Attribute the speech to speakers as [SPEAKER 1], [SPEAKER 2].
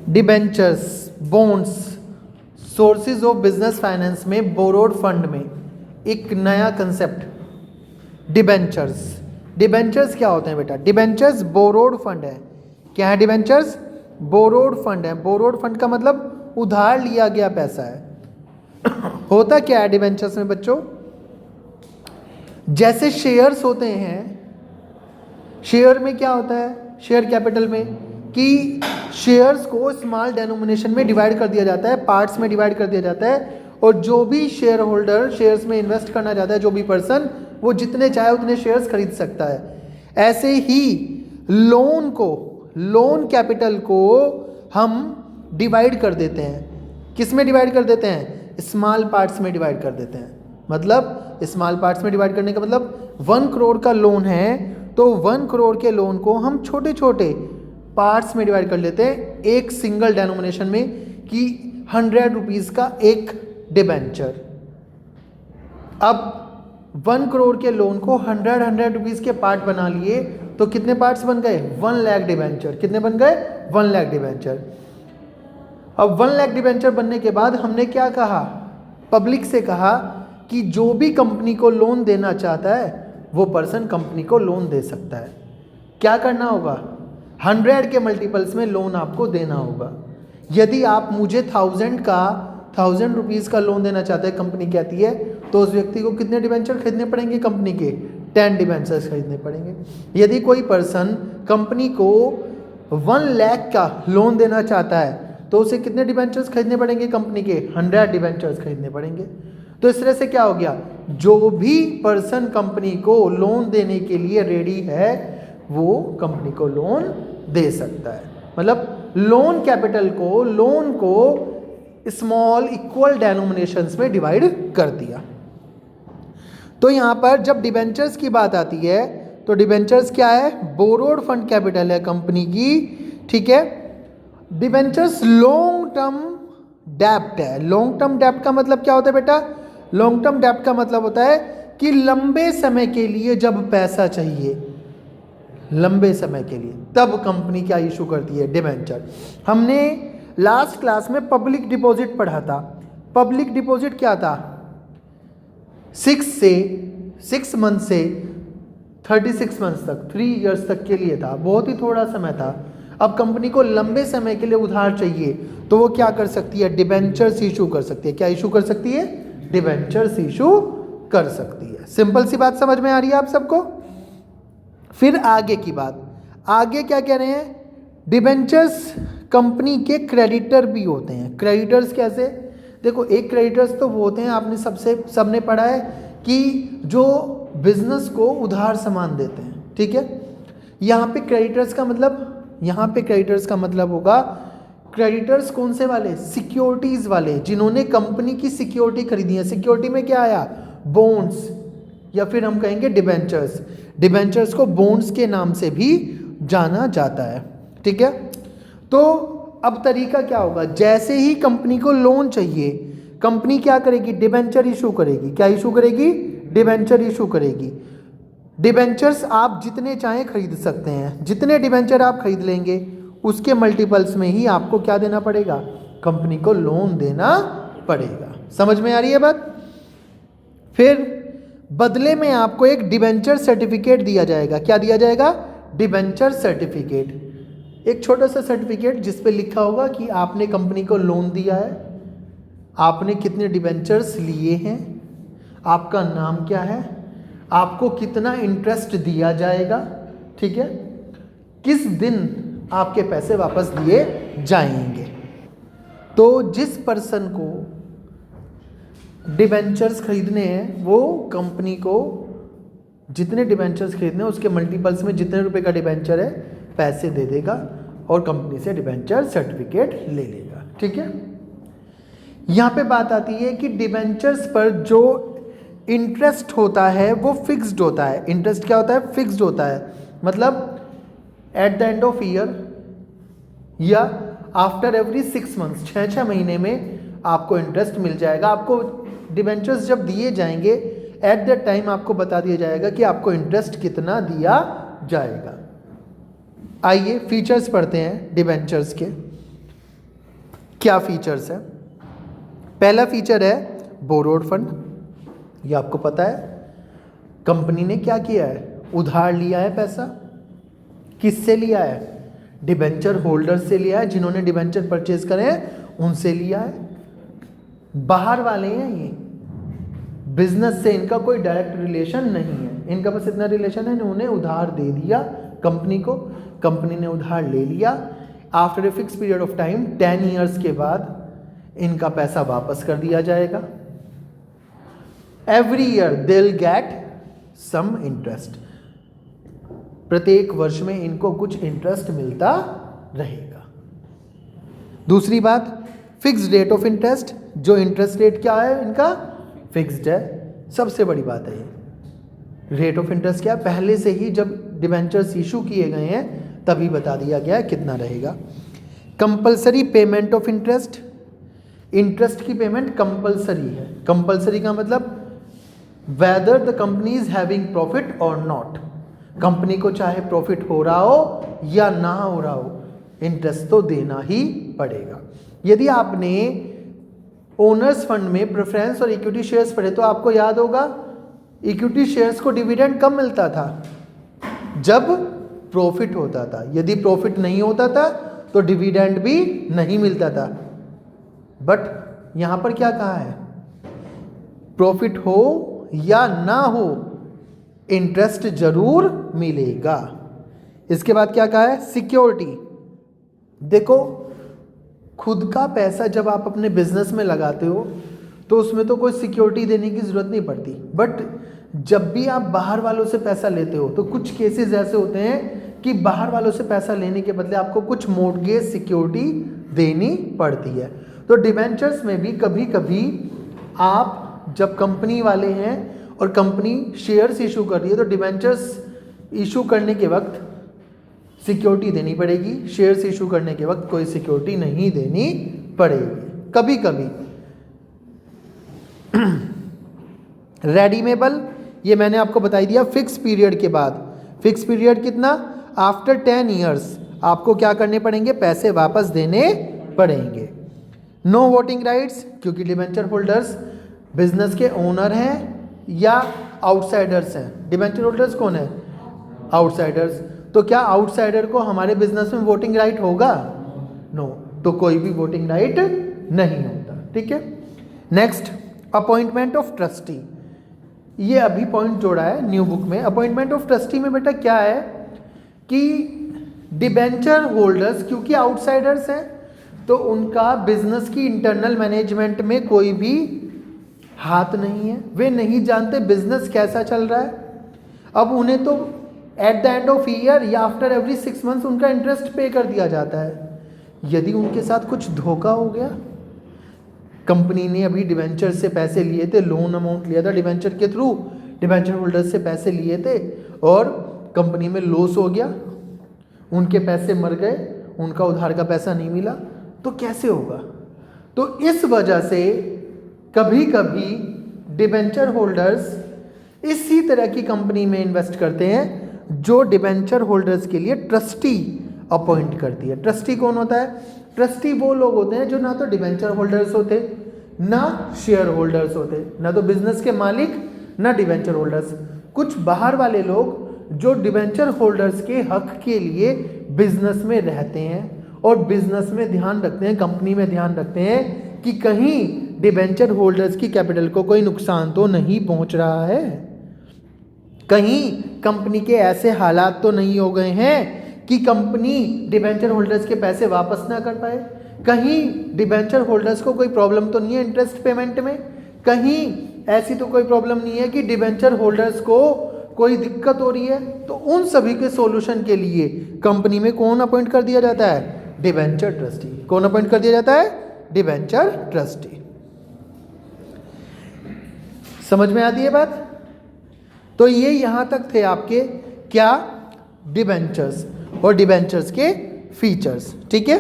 [SPEAKER 1] Debentures, bonds, sources of business finance में borrowed fund में एक नया कंसेप्ट डिबेंचर्स। डिबेंचर्स क्या होते हैं बेटा? डिबेंचर्स बोरोड फंड है। क्या है डिबेंचर्स? बोरोड फंड है। बोरोड फंड का मतलब उधार लिया गया पैसा है। होता क्या है डिबेंचर्स में बच्चों? जैसे शेयर्स होते हैं, शेयर में क्या होता है, शेयर कैपिटल में, कि शेयर्स को स्मॉल डेनोमिनेशन में डिवाइड कर दिया जाता है, पार्ट्स में डिवाइड कर दिया जाता है, और जो भी शेयर होल्डर शेयर्स में इन्वेस्ट करना चाहता है, जो भी पर्सन, वो जितने चाहे उतने शेयर्स खरीद सकता है। ऐसे ही लोन को, लोन कैपिटल को हम डिवाइड कर देते हैं। किस में डिवाइड कर देते हैं? स्मॉल पार्ट्स में डिवाइड कर देते हैं। मतलब स्मॉल पार्ट्स में डिवाइड करने का मतलब 1 करोड़ का लोन है तो 1 करोड़ के लोन को हम छोटे छोटे पार्ट्स में डिवाइड कर लेते हैं, एक सिंगल डेनोमिनेशन में, कि 100 रुपीज़ का एक डिबेंचर। अब 1 करोड़ के लोन को 100 रुपीज़ के पार्ट बना लिए तो कितने पार्ट्स बन गए? 1 लाख डिबेंचर। कितने बन गए? 1 लाख डिबेंचर। अब 1 लाख डिबेंचर बनने के बाद हमने क्या कहा? पब्लिक से कहा कि जो भी कंपनी को लोन देना चाहता है वो पर्सन कंपनी को लोन दे सकता है। क्या करना होगा? 100 के मल्टीपल्स में लोन आपको देना होगा। यदि आप मुझे 1000 रुपीज़ का लोन देना चाहते हैं, कंपनी कहती है, तो उस व्यक्ति को कितने डिबेंचर खरीदने पड़ेंगे? कंपनी के 10 डिबेंचर्स खरीदने पड़ेंगे। यदि कोई पर्सन कंपनी को 1 लाख का लोन देना चाहता है तो उसे कितने डिबेंचर्स खरीदने पड़ेंगे? कंपनी के 100 डिबेंचर्स खरीदने पड़ेंगे। तो इस तरह से क्या हो गया? जो भी पर्सन कंपनी को लोन देने के लिए रेडी है वो कंपनी को लोन दे सकता है। मतलब लोन कैपिटल को, लोन को स्मॉल इक्वल डेनोमिनेशंस में डिवाइड कर दिया। तो यहाँ पर जब डिबेंचर्स की बात आती है तो डिबेंचर्स क्या है? बोरोड फंड कैपिटल है कंपनी की, ठीक है। डिबेंचर्स लॉन्ग टर्म डेब्ट है। लॉन्ग टर्म डेब्ट का मतलब क्या होता है बेटा? लॉन्ग टर्म डेब्ट का मतलब होता है कि लंबे समय के लिए जब पैसा चाहिए, लंबे समय के लिए, तब कंपनी क्या इशू करती है? डिबेंचर। हमने लास्ट क्लास में पब्लिक डिपॉजिट पढ़ा था। पब्लिक डिपॉजिट क्या था? 6 मंथ से 36 मंथ तक, 3 इयर्स तक के लिए था। बहुत ही थोड़ा समय था। अब कंपनी को लंबे समय के लिए उधार चाहिए तो वो क्या कर सकती है? डिबेंचर्स इशू कर सकती है। क्या इशू कर सकती है? डिबेंचर्स इशू कर सकती है। सिंपल सी बात समझ में आ रही है आप सबको? फिर आगे की बात, आगे क्या कह रहे हैं? डिबेंचर्स कंपनी के क्रेडिटर भी होते हैं। क्रेडिटर्स कैसे? देखो, एक क्रेडिटर्स तो वो होते हैं, आपने सबने पढ़ा है कि जो बिजनेस को उधार सामान देते हैं, ठीक है। यहाँ पे क्रेडिटर्स का मतलब होगा, क्रेडिटर्स कौन से वाले? सिक्योरिटीज वाले, जिन्होंने कंपनी की सिक्योरिटी खरीदी है। सिक्योरिटी में क्या आया? बॉन्ड्स, या फिर हम कहेंगे डिबेंचर्स। डिबेंचर्स को बॉन्ड्स के नाम से भी जाना जाता है, ठीक है। तो अब तरीका क्या होगा? जैसे ही कंपनी को लोन चाहिए, कंपनी क्या करेगी? डिबेंचर इशू करेगी। क्या इशू करेगी? डिबेंचर इशू करेगी। डिबेंचर्स आप जितने चाहें खरीद सकते हैं। जितने डिबेंचर आप खरीद लेंगे उसके मल्टीपल्स में ही आपको क्या देना पड़ेगा? कंपनी को लोन देना पड़ेगा। समझ में आ रही है बात? फिर बदले में आपको एक डिबेंचर सर्टिफिकेट दिया जाएगा। क्या दिया जाएगा? Debenture certificate. एक छोटा सा सर्टिफिकेट जिस पे लिखा होगा कि आपने कंपनी को लोन दिया है, आपने कितने डिबेंचर्स लिए हैं, आपका नाम क्या है, आपको कितना इंटरेस्ट दिया जाएगा, ठीक है, किस दिन आपके पैसे वापस दिए जाएंगे। तो जिस पर्सन को डिबेंचर्स खरीदने हैं वो कंपनी को जितने डिबेंचर्स खरीदने हैं उसके मल्टीपल्स में जितने रुपए का डिबेंचर है पैसे दे देगा और कंपनी से डिबेंचर सर्टिफिकेट ले लेगा, ठीक है। यहाँ पे बात आती है कि डिबेंचर्स पर जो इंटरेस्ट होता है वो फिक्स्ड होता है। इंटरेस्ट क्या होता है? फिक्स्ड होता है। मतलब at the end of year या आफ्टर एवरी 6 मंथ्स, 6 महीने में आपको इंटरेस्ट मिल जाएगा। आपको डिबेंचर्स जब दिए जाएंगे एट द टाइम आपको बता दिया जाएगा कि आपको इंटरेस्ट कितना दिया जाएगा। आइए फीचर्स पढ़ते हैं डिबेंचर्स के। क्या फीचर्स है? पहला फीचर है बोरोड फंड। ये आपको पता है कंपनी ने क्या किया है, उधार लिया है पैसा। किससे लिया है? डिबेंचर होल्डर से लिया है, जिन्होंने डिबेंचर परचेज करे हैं उनसे लिया है। बाहर वाले हैं ये, बिजनेस से इनका कोई डायरेक्ट रिलेशन नहीं है, इनका बस इतना रिलेशन है इन्होंने उधार दे दिया कंपनी को, कंपनी ने उधार ले लिया। After a fix period of time 10 years के बाद इनका पैसा वापस कर दिया जाएगा। Every year they will get some interest, प्रत्येक वर्ष में इनको कुछ इंटरेस्ट मिलता रहेगा। दूसरी बात, फिक्स्ड रेट ऑफ इंटरेस्ट। जो इंटरेस्ट रेट क्या है इनका, फिक्स्ड है। सबसे बड़ी बात है ये रेट ऑफ इंटरेस्ट क्या है, पहले से ही जब डिबेंचर्स इशू किए गए हैं तभी बता दिया गया है कितना रहेगा। Compulsory payment of interest, interest की पेमेंट कंपलसरी है। कंपलसरी का मतलब whether the company is having profit और नॉट, कंपनी को चाहे प्रॉफिट हो रहा हो या ना हो रहा हो, इंटरेस्ट तो देना ही पड़ेगा। यदि आपने ओनर्स फंड में प्रेफरेंस और इक्विटी शेयर्स पढ़े तो आपको याद होगा इक्विटी शेयर्स को डिविडेंड कब मिलता था, जब प्रॉफिट होता था। यदि प्रॉफिट नहीं होता था तो डिविडेंड भी नहीं मिलता था। बट यहां पर क्या कहा है, प्रॉफिट हो या ना हो इंटरेस्ट जरूर मिलेगा। इसके बाद क्या कहा है, सिक्योरिटी। देखो खुद का पैसा जब आप अपने बिजनेस में लगाते हो तो उसमें तो कोई सिक्योरिटी देने की ज़रूरत नहीं पड़ती, बट जब भी आप बाहर वालों से पैसा लेते हो तो कुछ केसेस ऐसे होते हैं कि बाहर वालों से पैसा लेने के बदले आपको कुछ मॉर्गेज सिक्योरिटी देनी पड़ती है। तो डिबेंचर्स में भी कभी कभी आप जब कंपनी वाले हैं और कंपनी शेयर्स इशू कर रही है तो डिबेंचर्स इशू करने के वक्त सिक्योरिटी देनी पड़ेगी, शेयर्स इशू करने के वक्त कोई सिक्योरिटी नहीं देनी पड़ेगी कभी कभी। रेडीमेबल, ये मैंने आपको बता दिया फिक्स पीरियड के बाद। फिक्स पीरियड कितना, आफ्टर 10 ईयर्स आपको क्या करने पड़ेंगे, पैसे वापस देने पड़ेंगे। नो वोटिंग राइट्स, क्योंकि डिबेंचर होल्डर्स बिजनेस के ओनर हैं या आउटसाइडर्स हैं। डिबेंचर होल्डर्स कौन है, आउटसाइडर्स। तो क्या आउटसाइडर को हमारे बिजनेस में वोटिंग राइट होगा, नो, तो कोई भी वोटिंग राइट नहीं होता। ठीक है। Next, appointment of trustee. ये अभी पॉइंट जोड़ा है न्यू बुक में। अपॉइंटमेंट ऑफ ट्रस्टी में बेटा क्या है कि डिबेंचर होल्डर्स क्योंकि आउटसाइडर्स हैं तो उनका बिजनेस की इंटरनल मैनेजमेंट में कोई भी हाथ नहीं है, वे नहीं जानते बिजनेस कैसा चल रहा है। अब उन्हें तो at the end of year या आफ्टर एवरी 6 मंथ्स उनका इंटरेस्ट पे कर दिया जाता है। यदि उनके साथ कुछ धोखा हो गया, कंपनी ने अभी डिबेंचर से पैसे लिए थे, लोन अमाउंट लिया था डिबेंचर के थ्रू, डिबेंचर होल्डर से पैसे लिए थे और कंपनी में लॉस हो गया, उनके पैसे मर गए, उनका उधार का पैसा नहीं मिला, तो कैसे होगा। तो इस वजह से कभी कभी डिबेंचर होल्डर्स इसी तरह की कंपनी में इन्वेस्ट करते हैं जो डिबेंचर होल्डर्स के लिए ट्रस्टी अपॉइंट करती है। ट्रस्टी कौन होता है, ट्रस्टी वो लोग होते हैं जो ना तो डिबेंचर होल्डर्स होते, ना शेयर होल्डर्स होते, ना तो बिजनेस के मालिक, ना डिबेंचर होल्डर्स। कुछ बाहर वाले लोग जो डिबेंचर होल्डर्स के हक के लिए बिजनेस में रहते हैं और बिजनेस में ध्यान रखते हैं, कंपनी में ध्यान रखते हैं कि कहीं डिबेंचर होल्डर्स की कैपिटल को कोई नुकसान तो नहीं पहुंच रहा है, कहीं कंपनी के ऐसे हालात तो नहीं हो गए हैं कि कंपनी डिबेंचर होल्डर्स के पैसे वापस ना कर पाए, कहीं डिबेंचर होल्डर्स को कोई प्रॉब्लम तो नहीं है इंटरेस्ट पेमेंट में, कहीं ऐसी तो कोई प्रॉब्लम नहीं है कि डिबेंचर होल्डर्स को कोई दिक्कत हो रही है। तो उन सभी के सॉल्यूशन के लिए कंपनी में कौन अपॉइंट कर दिया जाता है, डिबेंचर ट्रस्टी। कौन अपॉइंट कर दिया जाता है, डिबेंचर ट्रस्टी। समझ में आती है बात। तो ये यहां तक थे आपके क्या, डिबेंचर्स और डिबेंचर्स के फीचर्स। ठीक है।